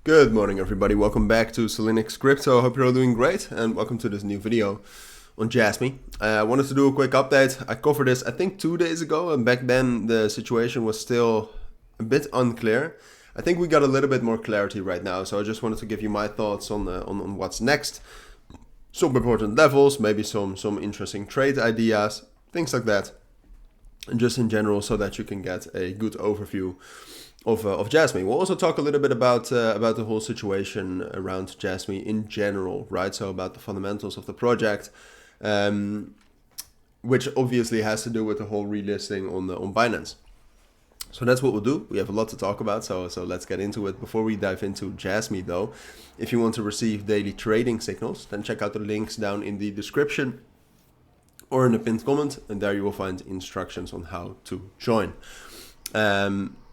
Good morning everybody, welcome back to Cilinix Crypto. Hope you're all doing great and welcome to this new video on JASMY. I wanted to do a quick update. I covered this I think 2 days ago, and back then the situation was still a bit unclear. I think we got a little bit more clarity right now, so I just wanted to give you my thoughts on what's next. Some important levels, maybe some interesting trade ideas, things like that. And just in general, so that you can get a good overview of JASMY. We'll also talk a little bit about the whole situation around JASMY in general, right? So about the fundamentals of the project, which obviously has to do with the whole relisting on Binance. So that's what we'll do. We have a lot to talk about, so let's get into it. Before we dive into JASMY though, if you want to receive daily trading signals, then check out the links down in the description or in the pinned comment, and there you will find instructions on how to join.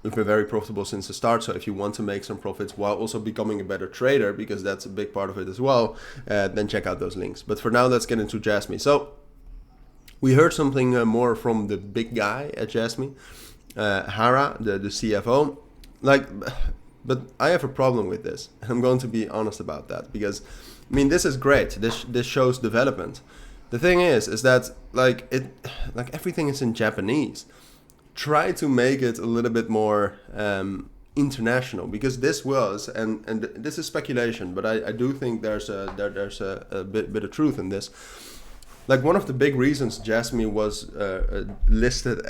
We've been very profitable since the start, so if you want to make some profits while also becoming a better trader, because that's a big part of it as well, then check out those links. But for now, let's get into JASMY. So we heard something more from the big guy at JASMY, Hara, the CFO. But I have a problem with this. I'm going to be honest about that, because I mean, this is great. This shows development. The thing is that like everything is in Japanese. Try to make it a little bit more international, because this was, and this is speculation, but I do think there's a bit of truth in this. Like, one of the big reasons JASMY was listed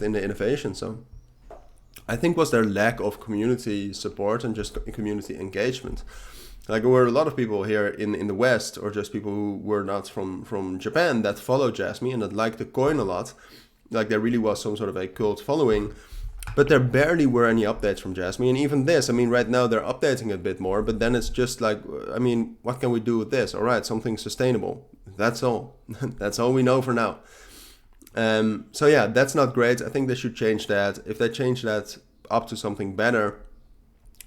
in the innovation zone, I think, was their lack of community support and just community engagement. Like, there were a lot of people here in the West, or just people who were not from Japan, that follow JASMY and that like the coin a lot. Like, there really was some sort of a cult following, but there barely were any updates from JASMY. And even this, I mean, right now they're updating a bit more, but then it's just like, I mean, what can we do with this? All right, something sustainable. That's all. That's all we know for now. So yeah, that's not great. I think they should change that. If they change that up to something better,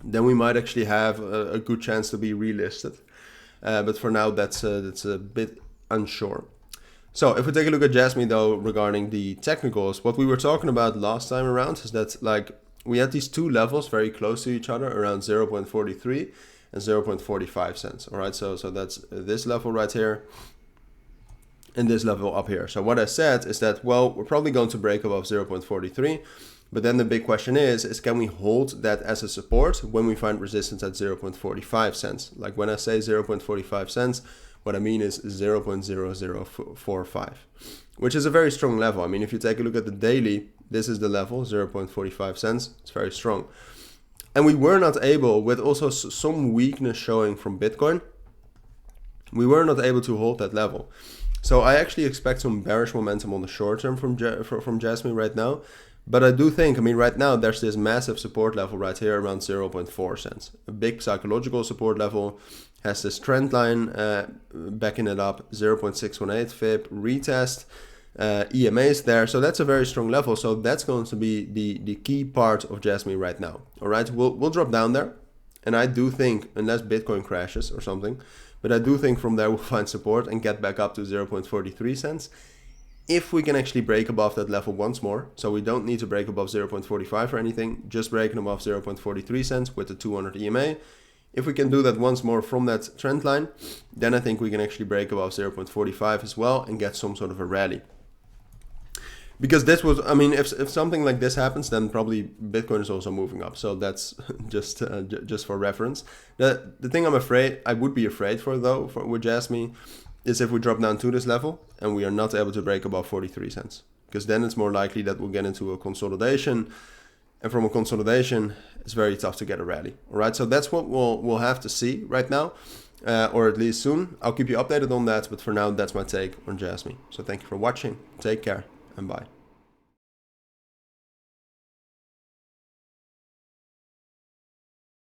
then we might actually have a good chance to be relisted. But for now, that's a bit unsure. So if we take a look at JASMY though, regarding the technicals, what we were talking about last time around is that, like, we had these two levels very close to each other, around 0.43 and 0.45 cents. All right, so that's this level right here and this level up here. So what I said is that, well, we're probably going to break above 0.43, but then the big question is can we hold that as a support when we find resistance at 0.45 cents? Like, when I say 0.45 cents, what I mean is 0.0045, which is a very strong level. I mean, if you take a look at the daily, this is the level, 0.45 cents. It's very strong. And we were not able, with also some weakness showing from Bitcoin, we were not able to hold that level. So I actually expect some bearish momentum on the short term from JASMY right now. But I do think, I mean, right now there's this massive support level right here around 0.4 cents. A big psychological support level, has this trend line backing it up, 0.618 fib, retest, EMAs there. So that's a very strong level. So that's going to be the key part of JASMY right now. All right, we'll drop down there. And I do think, unless Bitcoin crashes or something, but I do think from there we'll find support and get back up to 0.43 cents. If we can actually break above that level once more, so we don't need to break above 0.45 or anything, just breaking above 0.43 cents with the 200 EMA. If we can do that once more from that trend line, then I think we can actually break above 0.45 as well and get some sort of a rally. Because this was, I mean, if something like this happens, then probably Bitcoin is also moving up. So that's just for reference. The thing I would be afraid for though, with JASMY, is if we drop down to this level and we are not able to break above 43 cents. Because then it's more likely that we'll get into a consolidation. And from a consolidation, it's very tough to get a rally. All right, so that's what we'll have to see right now, or at least soon. I'll keep you updated on that, but for now, that's my take on JASMY. So thank you for watching. Take care and bye.